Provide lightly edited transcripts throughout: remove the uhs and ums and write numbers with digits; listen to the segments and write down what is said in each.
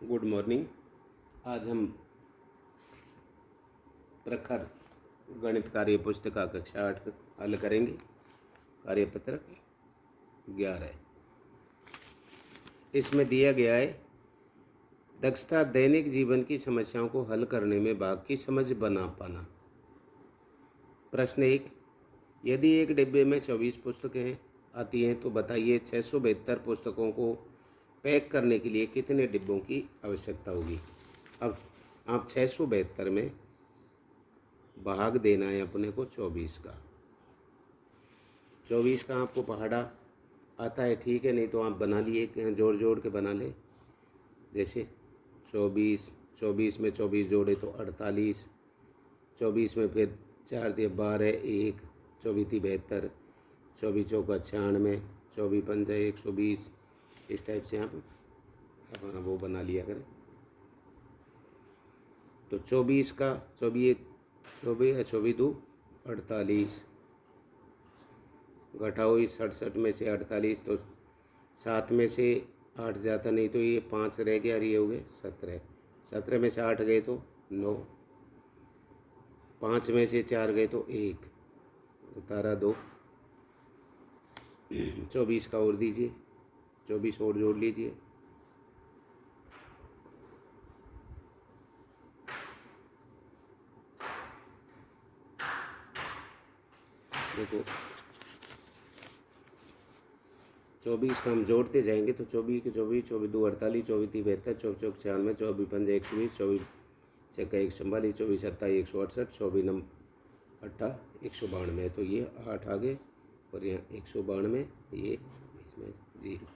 Good morning. आज हम प्रखर गणित कार्य पुस्तिका कक्षा 8 हल करेंगे। कार्यपत्रक 11 इसमें दिया गया है दक्षता दैनिक जीवन की समस्याओं को हल करने में भाग की समझ बना पाना। प्रश्न 1, यदि एक डिब्बे में 24 पुस्तकें आती हैं तो बताइए 672 पुस्तकों को पैक करने के लिए कितने डिब्बों की आवश्यकता होगी। अब आप 672 में भाग देना है अपने को 24 का। 24 का आपको पहाड़ा आता है, ठीक है, नहीं तो आप बना लिए, जोड़ जोड़ के बना ले। जैसे 24 में 24 जोड़े तो 48, 24 में फिर 4 दिए 12, 1 24 72, 24 चौका 96, 24 पंजा 120। इस टाइप से आप अपना वो बना लिया करें। तो 24 का 24 2 48, घटाओ इस 67 में से 48, तो 7 में से 8 जाता नहीं तो ये 5 रह गया, ये हो गए 17। 17 में से 8 गए तो 9, 5 में से 4 गए तो 1, उतारा 2। 24 का और दीजिए, 24 और जोड़ लीजिए। देखो 24 का हम जोड़ते जाएंगे तो 24 के 24, 24 2 48, 24 3 72, 24 चौक 96, 24 पंजा 120, 24 छक्का 144, 24 सत्ता 168, 24 नम 8 192। तो ये 8 आ गए और यहाँ 192, ये इसमें 0।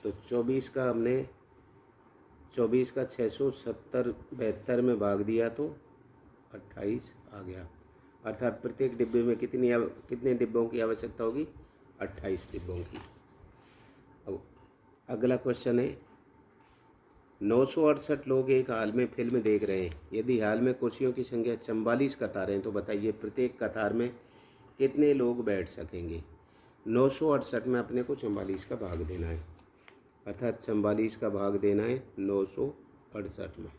तो 24 का हमने 24 का 672 में भाग दिया तो 28 आ गया। अर्थात प्रत्येक डिब्बे में कितने डिब्बों की आवश्यकता होगी? 28 डिब्बों की। अब अगला क्वेश्चन है 968 लोग एक हाल में फिल्म देख रहे हैं। यदि हाल में कुर्सियों की संख्या 44 कतारें हैं तो बताइए प्रत्येक कतार में कितने लोग बैठ सकेंगे। 968 में अपने को 44 का भाग देना है, अर्थात 44 का भाग देना है 968 में।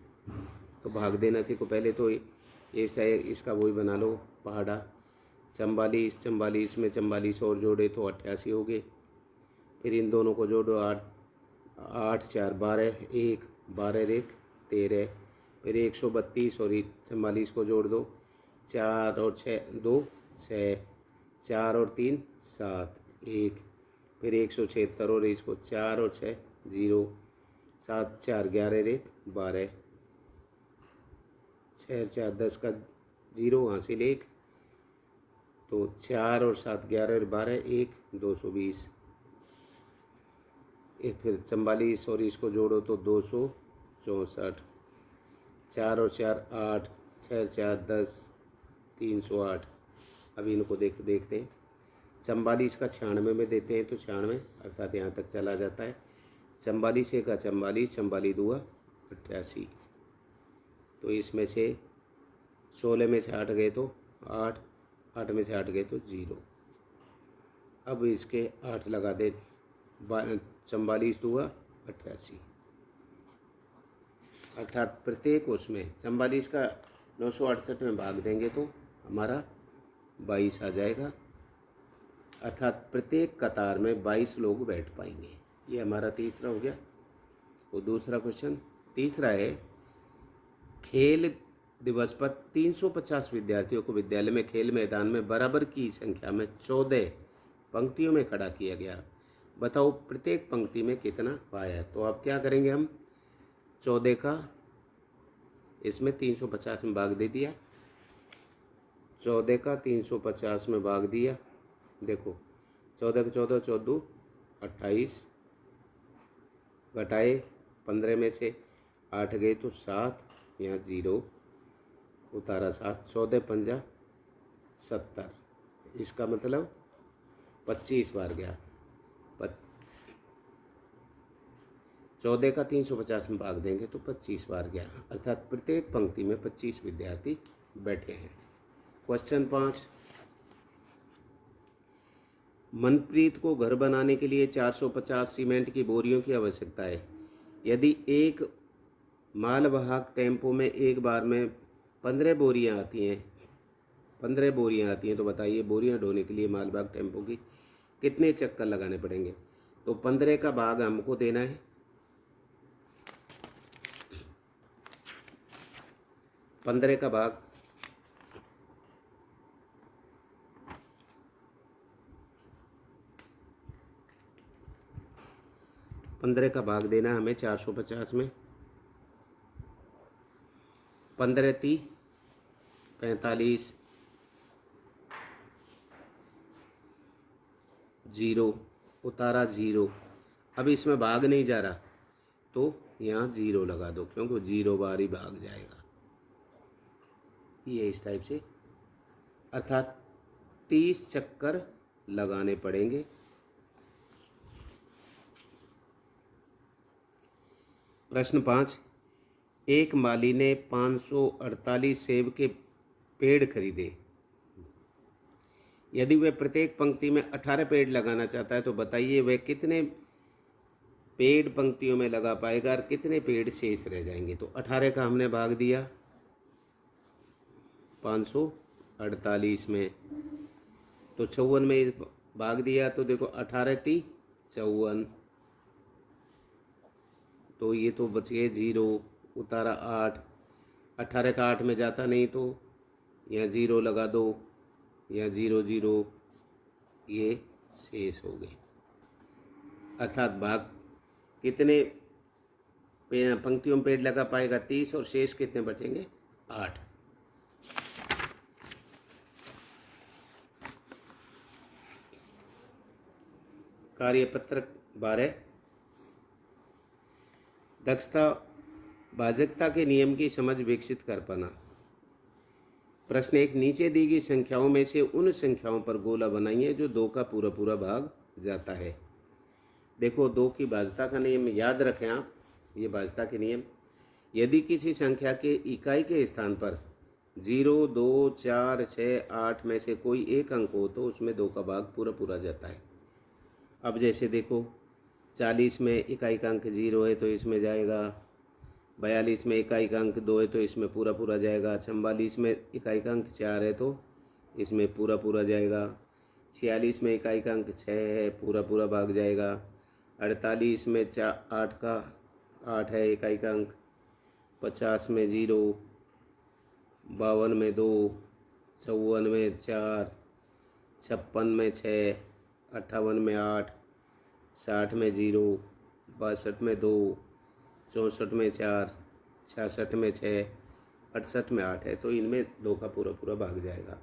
तो भाग देना थी को पहले तो ऐसा इसका वही बना लो पहाड़ा। 44 में 44 और जोड़े तो 88 हो गए। फिर इन दोनों को जोड़ो, 8 4 12, 1 12 1 13। फिर 132 और 44 को जोड़ दो, 4 और 6 2 6, 4 और 3 7 1। फिर 176 और इसको 4 और 6 0, 7 4 11 1 12, 6 4 10 का 0 हासिल 1। तो 4 और 7 11 और 12 1 220। फिर 44 और इसको जोड़ो तो 264, 4 और 4 8, 6 4 10 308। अभी इनको देखते हैं। 44 का 96 में देते हैं तो 96, अर्थात यहाँ तक चला जाता है। 44 का 44, 44 2 88। तो इसमें से 16 में से 8 गए तो 8, 8 में से 8 गए तो 0। अब इसके 8 लगा दे, 44 2 88, अर्थात प्रत्येक उसमें 44 का 968 में भाग देंगे तो हमारा 22 आ जाएगा। अर्थात प्रत्येक कतार में 22 लोग बैठ पाएंगे। ये हमारा तीसरा हो गया। वो दूसरा क्वेश्चन तीसरा है, खेल दिवस पर 350 विद्यार्थियों को विद्यालय में खेल मैदान में बराबर की संख्या में 14 पंक्तियों में खड़ा किया गया। बताओ प्रत्येक पंक्ति में कितना पाया। तो आप क्या करेंगे, हम 14 का इसमें 350 में भाग दे दिया, 14 का 350 में भाग दिया। देखो 14 का 14 14 28, घटाए 15 में से 8 गए तो 7, यहाँ 0, उतारा 7, 14 पंजा 70। इसका मतलब 25 बार गया। 14 का 350 में भाग देंगे तो 25 बार गया, अर्थात प्रत्येक पंक्ति में 25 विद्यार्थी बैठे हैं। क्वेश्चन 5, मनप्रीत को घर बनाने के लिए 450 सीमेंट की बोरियों की आवश्यकता है। यदि एक मालवाहक टेम्पो में एक बार में 15 बोरियां आती हैं, 15 बोरियां आती हैं, तो बताइए बोरियां ढोने के लिए मालवाहक टेम्पो की कितने चक्कर लगाने पड़ेंगे। तो 15 का भाग हमको देना है, 15 का भाग 15 का भाग देना है हमें 450 में। 15 × 3 = 45, जीरो उतारा जीरो। अब इसमें भाग नहीं जा रहा तो यहाँ जीरो लगा दो, क्योंकि 0 बार ही भाग जाएगा। ये इस टाइप से, अर्थात 30 चक्कर लगाने पड़ेंगे। प्रश्न 5, एक माली ने 548 सेब के पेड़ खरीदे। यदि वह प्रत्येक पंक्ति में 18 पेड़ लगाना चाहता है तो बताइए वह कितने पेड़ पंक्तियों में लगा पाएगा और कितने पेड़ शेष रह जाएंगे। तो 18 का हमने भाग दिया 548 में, तो 54 में भाग दिया, तो देखो 18 × 3 = 54, तो ये तो बच गए 0, उतारा 8। 18 का 8 में जाता नहीं तो यहाँ 0 लगा दो, यहाँ 0 0, ये शेष हो गए। अर्थात भाग कितने पंक्तियों में पेड़ लगा पाएगा 30, और शेष कितने बचेंगे 8। कार्यपत्र 12, दक्षता भाजकता के नियम की समझ विकसित कर पाना। प्रश्न 1, नीचे दी गई संख्याओं में से उन संख्याओं पर गोला बनाइए जो 2 का पूरा पूरा भाग जाता है। देखो 2 की भाजकता का नियम याद रखें आप, ये भाजकता के नियम। यदि किसी संख्या के इकाई के स्थान पर 0, 2, 4, 6, 8 में से कोई एक अंक हो तो उसमें 2 का भाग पूरा पूरा जाता है। अब जैसे देखो 40 में इकाई का अंक 0 है तो इसमें जाएगा, 42 में इकाई का अंक 2 है तो इसमें पूरा पूरा जाएगा, 44 में इकाई का अंक 4 है तो इसमें पूरा पूरा जाएगा, 46 में इकाई का अंक 6 है पूरा पूरा भाग जाएगा, 48 में 8 का 8 है इकाई का अंक, 50 में 0, 52 में 2, 54 में 4, 56 में 6, 58 में 8, 60 में 0, 62 में 2, 64 में 4, 66 में 6, 68 में 8 है तो इनमें 2 का पूरा पूरा भाग जाएगा।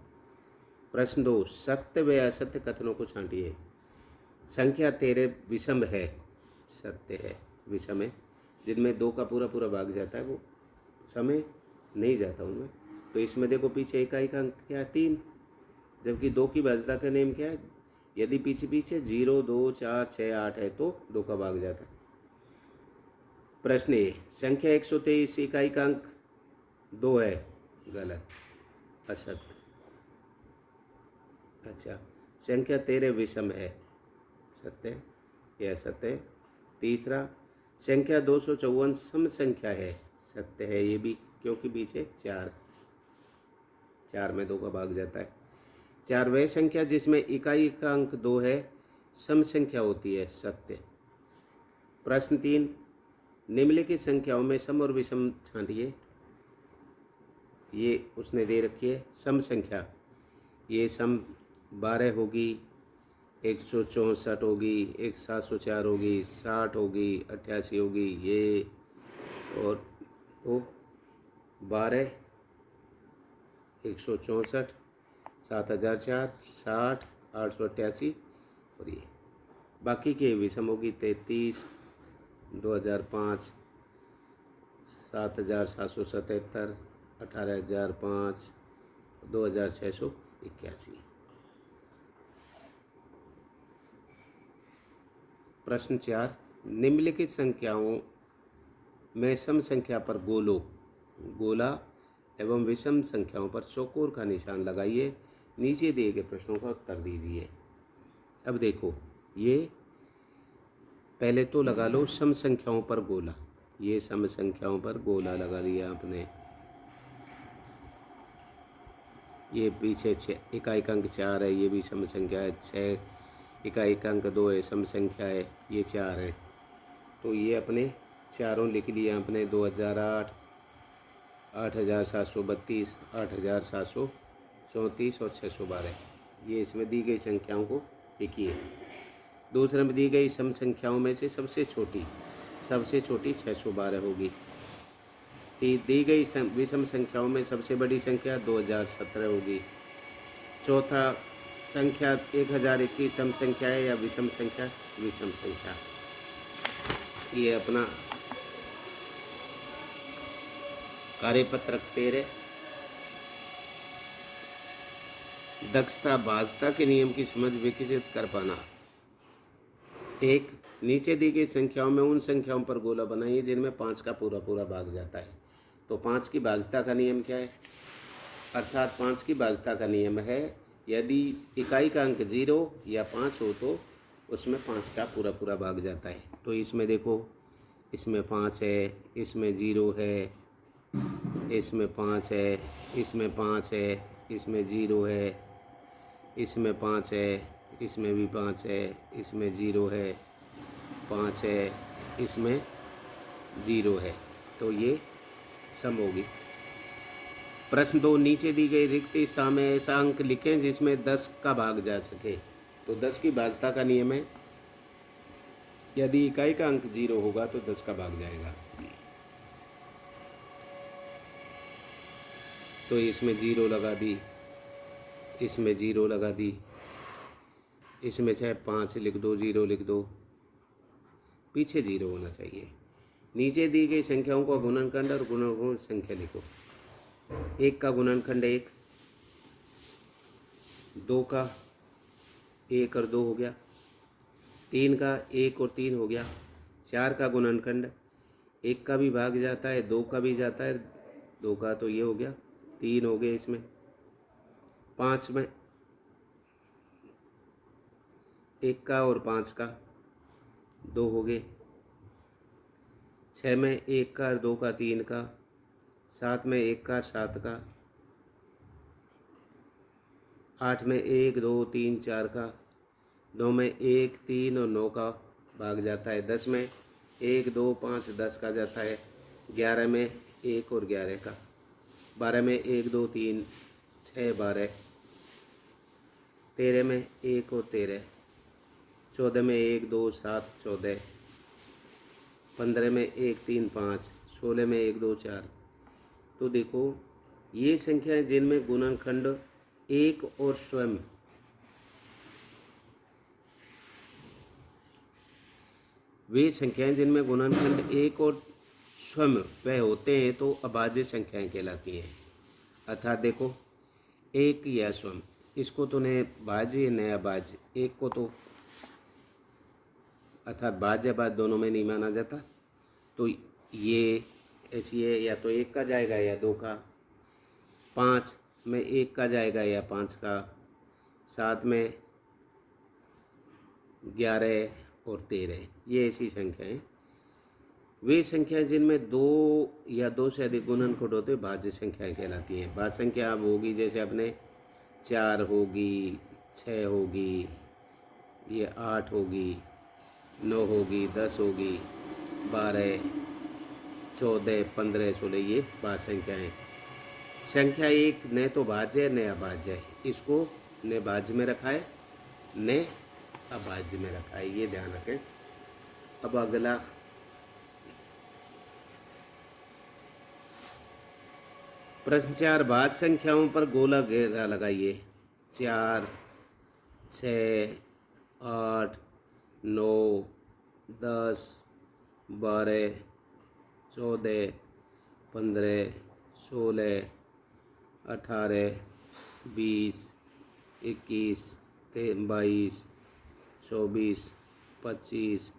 प्रश्न 2, सत्य व असत्य कथनों को छांटिए। संख्या 13 विषम है, सत्य है, विषम है, जिनमें 2 का पूरा पूरा भाग जाता है वो समय नहीं जाता उनमें। तो इसमें देखो पीछे इकाई का अंक क्या है 3, जबकि 2 की भाजकता का नियम क्या है, यदि पीछे पीछे 0, 2, 4, 6, 8 है तो 2 का भाग जाता है। प्रश्न ए, संख्या 123 इकाई का अंक 2 है, गलत, असत्य। अच्छा, संख्या 13 विषम है, सत्य, यह असत्य है। तीसरा, संख्या 254 सम संख्या है, सत्य है ये भी, क्योंकि पीछे 4 में 2 का भाग जाता है। 4, वह संख्या जिसमें इकाई का अंक 2 है सम संख्या होती है, सत्य। प्रश्न 3, निम्नलिखित संख्याओं में सम और विषम छांटिए। ये उसने दे रखी है सम संख्या, ये सम 12 होगी, 164 होगी, 704 होगी, 60 होगी, 88 होगी, ये और तो 12, 164, 7004, 60, 888 और ये बाकी के विषम होगी 33, 2005, 7777, 18005, 2681। प्रश्न 4, निम्नलिखित संख्याओं में सम संख्या पर गोला एवं विषम संख्याओं पर चौकोर का निशान लगाइए। नीचे दिए गए प्रश्नों का उत्तर दीजिए। अब देखो ये पहले तो लगा लो सम संख्याओं पर गोला, ये सम संख्याओं पर गोला लगा लिया आपने। ये पीछे 6 इकाई अंक 4 है, ये भी सम संख्या है। 6 इकाई अंक 2 है, सम संख्या है। ये 4 है, तो ये अपने चारों लिख लिए आपने। 2008, 8732, 8734 और 612। ये इसमें दी गई संख्याओं को लिखिए। दूसरे में दी गई सम संख्याओं में से सबसे छोटी 612 होगी। दी गई विषम संख्याओं में सबसे बड़ी संख्या 2017 होगी। चौथा संख्या 1021 सम संख्या है या विषम संख्या? विषम संख्या। ये अपना कार्यपत्रक 13। दक्षता भाजता के नियम की समझ विकसित कर पाना। 1, नीचे दी गई संख्याओं में उन संख्याओं पर गोला बनाइए जिनमें 5 का पूरा पूरा भाग जाता है। तो 5 की भाजता का नियम क्या है? अर्थात 5 की भाजता का नियम है, यदि इकाई का अंक 0 या 5 हो तो उसमें 5 का पूरा पूरा भाग जाता है। तो इसमें देखो, इसमें 5 है, इसमें 0 है, इसमें 5 है, इसमें 5 है, इसमें 0 है, इसमें 5 है, इसमें भी 5 है, इसमें 0 है, 5 है, इसमें 0 है। तो ये सम होगी। प्रश्न 2, नीचे दी गई रिक्त स्थान में ऐसा अंक लिखें जिसमें 10 का भाग जा सके। तो 10 की भाजता का नियम है, यदि इकाई का अंक 0 होगा तो 10 का भाग जाएगा। तो इसमें 0 लगा दी, इसमें 0 लगा दी, इसमें चाहे 5 लिख दो, 0 लिख दो, पीछे 0 होना चाहिए। नीचे दी गई संख्याओं का गुणनखंड और गुणनखंड संख्या लिखो। 1 का गुणनखंड 1, 2 का 1 और 2 हो गया, 3 का 1 और 3 हो गया, 4 का गुणनखंड 1 का भी भाग जाता है, 2 का भी जाता है, 2 का तो ये हो गया, 3 हो गए इसमें। 5 में 1 का और 5 का 2 हो गए। 6 में 1 का और 2 का 3 का, 7 में 1 का 7 का, 8 में 1 2 3 4 का, 9 में 1 3 और 9 का भाग जाता है, 10 में 1 2 5 10 का जाता है, 11 में 1 और 11 का, 12 में 1 2 3 6 12, 13 में 1 और 13, 14 में 1 2 7 14, 15 में 1 3 5, 16 में 1 2 4। तो देखो, ये संख्याएं जिनमें गुणनखंड 1 और स्वयं वे संख्याएं जिनमें गुणनखंड 1 और स्वयं वह होते हैं तो अभाज्य संख्याएं कहलाती हैं। अर्थात देखो, 1 या स्वयं, इसको तो न भाज्य न अभाज्य, एक को तो अर्थात भाज्य अभाज्य दोनों में नहीं माना जाता। तो ये ऐसी है, या तो 1 का जाएगा या 2 का, 5 में 1 का जाएगा या 5 का, 7 में 11 और 13, ये ऐसी संख्याएं। वे संख्याएं जिनमें 2 या 2 से अधिक गुणनखंड होते भाज्य संख्याएं कहलाती हैं। भाज्य संख्या अब होगी जैसे अपने 4 होगी, 6 होगी, ये 8 होगी, 9 होगी, 10 होगी, 12 14 15 16, ये भाज्य संख्याएं। संख्या 1 न तो भाज्य है न अभाज्य है, इसको न भाज्य में रखा है न अभाज्य में रखा है, ये ध्यान रखें। अब अगला प्रश्न 4, भाज्य संख्याओं पर गोला घेरा लगाइए। 4 6 8 9 10 12 14 15 16 18 20 21 22 24 25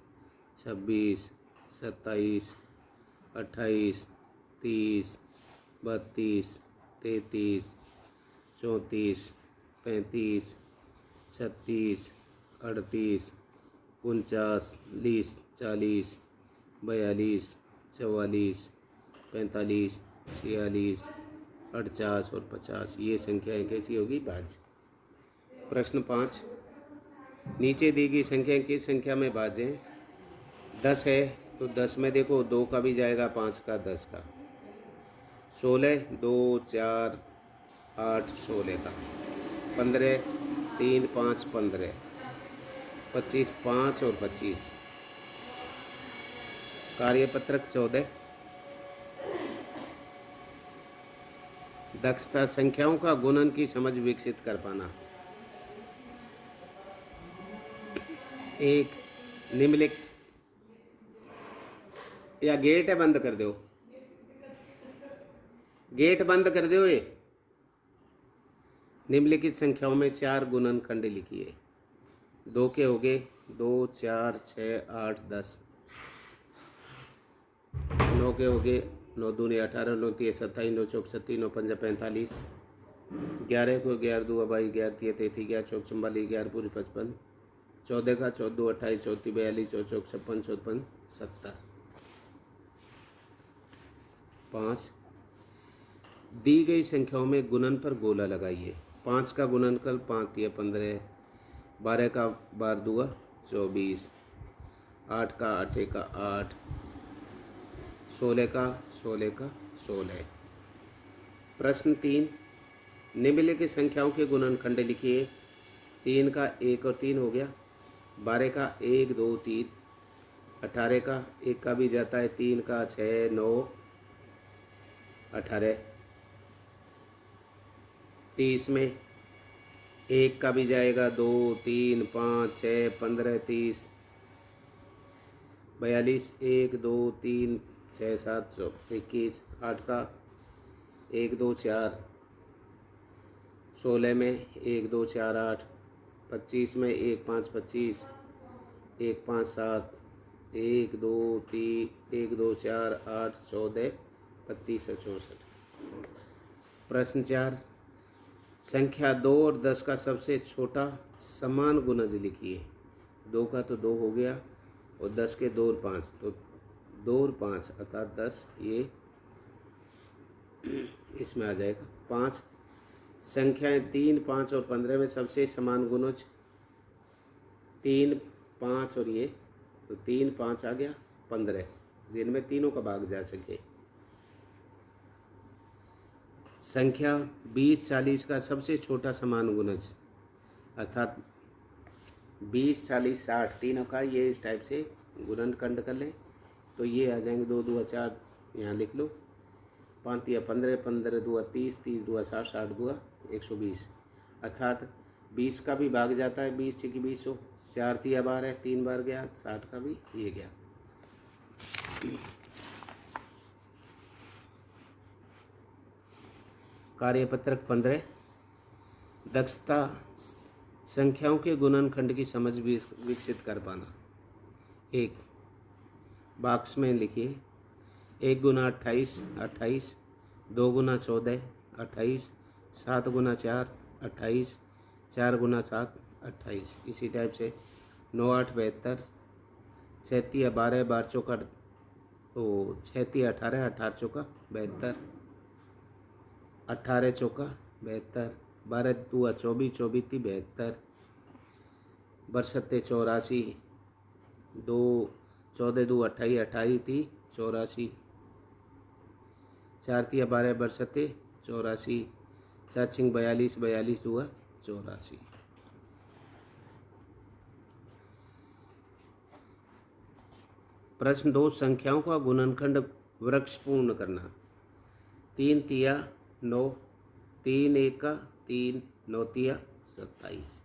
26 27 28 30 32 33 34 35 36 38 49 40 42 44, 45, 46, 48 और 50, ये संख्याएं कैसी होगी? भाज्य। प्रश्न 5, नीचे दी गई संख्या किस संख्या में भाज्य हैं? 10 है तो 10 में देखो 2 का भी जाएगा, 5 का, 10 का। 16, 2, 4, 8, 16 का। 15, 3, 5, 15, 25, 5 और 25। कार्यपत्रक 14, दक्षता संख्याओं का गुणन की समझ विकसित कर पाना। 1, निम्नलिखित, या गेट है बंद कर दो, गेट बंद कर दो। ये निम्नलिखित संख्याओं में 4 गुणनखंड लिखिए। 2 के हो गए, 2, 4, 6, 8, 10। 9 के हो गए, 9 दूनी 18, 9 तीय 27, 9 चौक 36, 9 पंजा 45। 11 को 11 दूआ 22, 11 तीय 33, 11 चौक 44, 11 पूरी 55। 14 का 14 दो 28, 14 42, 14 चौक 56, 54 70। 5, दी गई संख्याओं में गुणन पर गोला लगाइए। 5 का गुणनफल 5 तिया 15, 12 का 12 दूआ 24, 8 का 8 का 8, 16 का 16। प्रश्न 3, निम्नलिखित संख्याओं के गुणनखंड लिखिए। 3 का 1 और 3 हो गया। 12 का 1, 2, 3। 18 का 1 का भी जाता है, 3 का 6, 9, 18। 30 में 1 का भी जाएगा, 2, 3, 5, 6, 15, 30। 42, 1, 2, 3, 6, 7, 21। 8 का 1, 2, 4। 16 में 1, 2, 4, 8। 25 में 1, 5, 25। 1, 5, 7। 1, 2, 3, 1, 2, 4, 8, 14, 32 और 64। प्रश्न 4, संख्या 2 और 10 का सबसे छोटा समान गुणज लिखिए। 2 का तो 2 हो गया, और 10 के 2 और 5, तो 2 और 5 अर्थात 10, ये इसमें आ जाएगा। 5, संख्याएं 3, 5 और 15 में सबसे समान गुणज 3, 5 और ये, तो 3, 5 आ गया, 15, जिनमें तीनों का भाग जा सके। संख्या 20, 40 का सबसे छोटा समान गुणज, अर्थात 20, 40, 60 तीनों का ये इस टाइप से गुणनखंड कर लें तो ये आ जाएंगे। 2 दूआ 4, यहाँ लिख लो। 5 तिया 15, 15 दूआ 30, 30 दूआ 60, 60 दूआ 120, अर्थात 20 का भी भाग जाता है, 20 से कि 20 हो। 4 तिया 12, 3 बार गया, 60 का भी ये गया। कार्यपत्रक 15, दक्षता संख्याओं के गुणनखंड की समझ विकसित कर पाना। 1, बॉक्स में लिखिए। 1 गुना 28, 28। 2 गुना 14, 28। 7 गुना 4, 28। 4 गुना 7, 28। इसी टाइप से 9, 8, 72। 6 तिया 12, 12 चौका 6 तिया 18, 18 चौका 72। 18 चौका 72। 12 दूआ 24, 24 ती 72। 62 84। 2 14 दू 28, 28 ती 84। 4 तिया 12, 62 84। 7 सिंह 42, 42 दूआ 84। प्रश्न 2, संख्याओं का गुणनखंड वृक्ष पूर्ण करना। 3 तिया 9। 3 1 का 3, 9 तिया 27।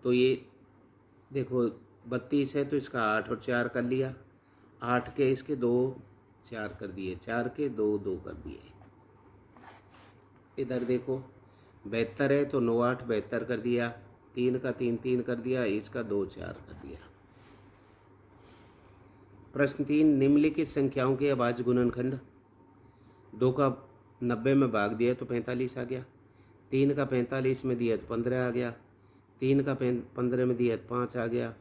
तो ये देखो 32 है तो इसका 8 और 4 कर लिया। 8 के इसके 2 4 कर दिए, 4 के 2 2 कर दिए। इधर देखो 72 है तो 9 8 72 कर दिया। 3 का 3 3 कर दिया, इसका 2 4 कर दिया। प्रश्न 3, निम्नलिखित संख्याओं के अभाज्य गुणनखंड। 2 का 90 में भाग दिया तो 45 आ गया। 3 का 45 में दिया तो 15 आ गया। 3 का 15 में दिया तो 5 आ गया।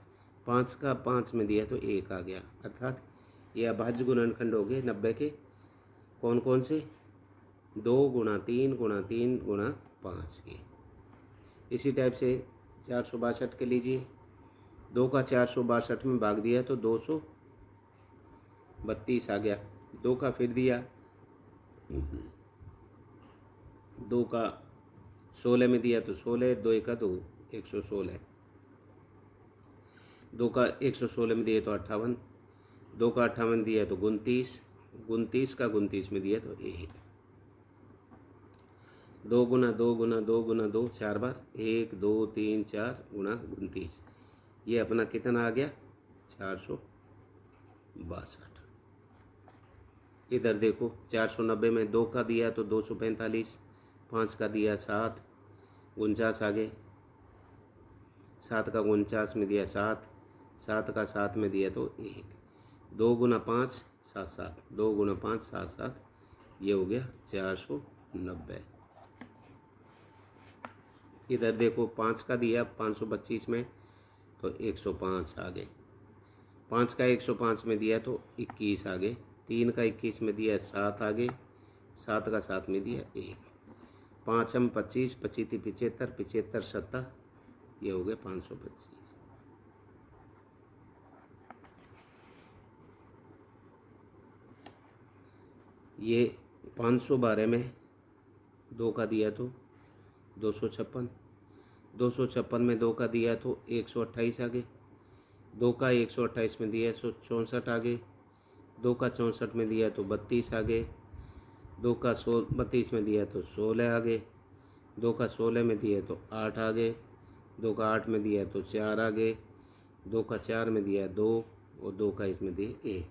5 का 5 में दिया तो 1 आ गया, अर्थात ये अभाज्य गुणनखंड हो गए 90 के। कौन कौन से? 2 गुणा 3 गुणा 3 गुणा 5 के। इसी टाइप से 462 के लीजिए। 2 का 462 में भाग दिया तो 232 आ गया। 2 का फिर दिया, 2 का 16 में दिया तो 16, 2 का 2, 116। 2 का 116 में दिया तो 58, 2 का 58 दिया तो 29, 29 का 29 में दिया तो 1। 2 गुना 2 गुना 2 गुना 2 4 बार, 1 2 3 4 गुना 29। ये अपना कितना आ गया? 462। इधर देखो 490 में 2 का दिया तो 245, 5 का दिया 7, 49 आ गए। 7 का 49 में दिया 7, 7 का 7 में दिया तो 1। 2 गुना 5 7 7, 2 गुना 5 7 7, ये हो गया 490। इधर देखो 5 का दिया 525 में तो 105 आ गए। 5 का 105 में दिया तो 21 आ गए। 3 का 21 में दिया 7 आ गए। 7 का 7 में दिया 1। 5 हम 25, 25 75, 75 70, ये हो गए 525। ये 512 में 2 का दिया तो 256, 256 में 2 का दिया तो 128 आ गए। 2 का 128 में दिया तो 64 आ गए। 2 का 64 में दिया तो 32 आ गए। 2 का 32 में दिया तो 16 आ गए। 2 का 16 में दिया तो 8 आ गए। 2 का 8 में दिया तो 4 आ गए। 2 का 4 में दिया 2 और 2 का इसमें दिए 1।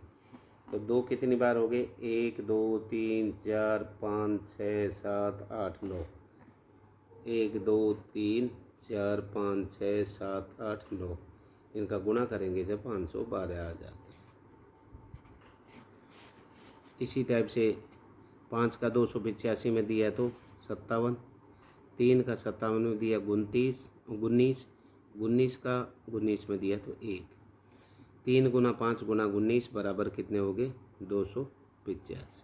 तो 2 कितनी बार हो गए? 1 2 3 4 5 6 7 8 9। 1 2 3 4 5 6 7 8 9। इनका गुणा करेंगे जब 512 आ जाते हैं। इसी टाइप से 5 का 285 में दिया तो 57, 3 का 57 में दिया 29, 19 का 19 में दिया तो 1। 3 गुना 5 गुना 19 बराबर कितने हो गए? 285।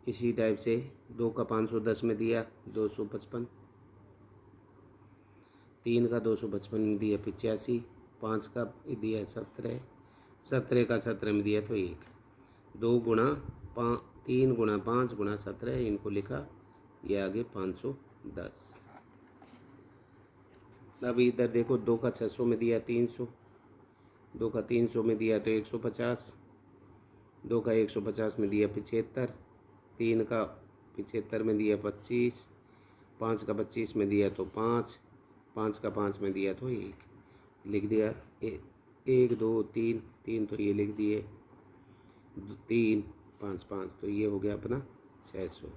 इसी टाइप से 2 का 510 में दिया 255, 3 का 255 में दिया 85, 5 का दिया 17, 17 का 17 में दिया तो 1। 2 गुना 3 गुना 5 गुना 17, इनको लिखा, ये आगे 510। अब इधर देखो 2 का 600 में दिया 300, 2 का 300 में दिया तो 150, 2 का 150 में दिया 75, 3 का 75 में दिया 25, 5 का 25 में दिया तो 5, 5 का 5 में दिया तो 1। लिख दिया 1 2 3 3, तो ये लिख दिए 3 5 5, तो ये हो गया अपना 600।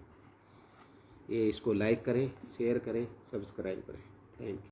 ये इसको लाइक करें, शेयर करें, सब्सक्राइब करें। Thank you.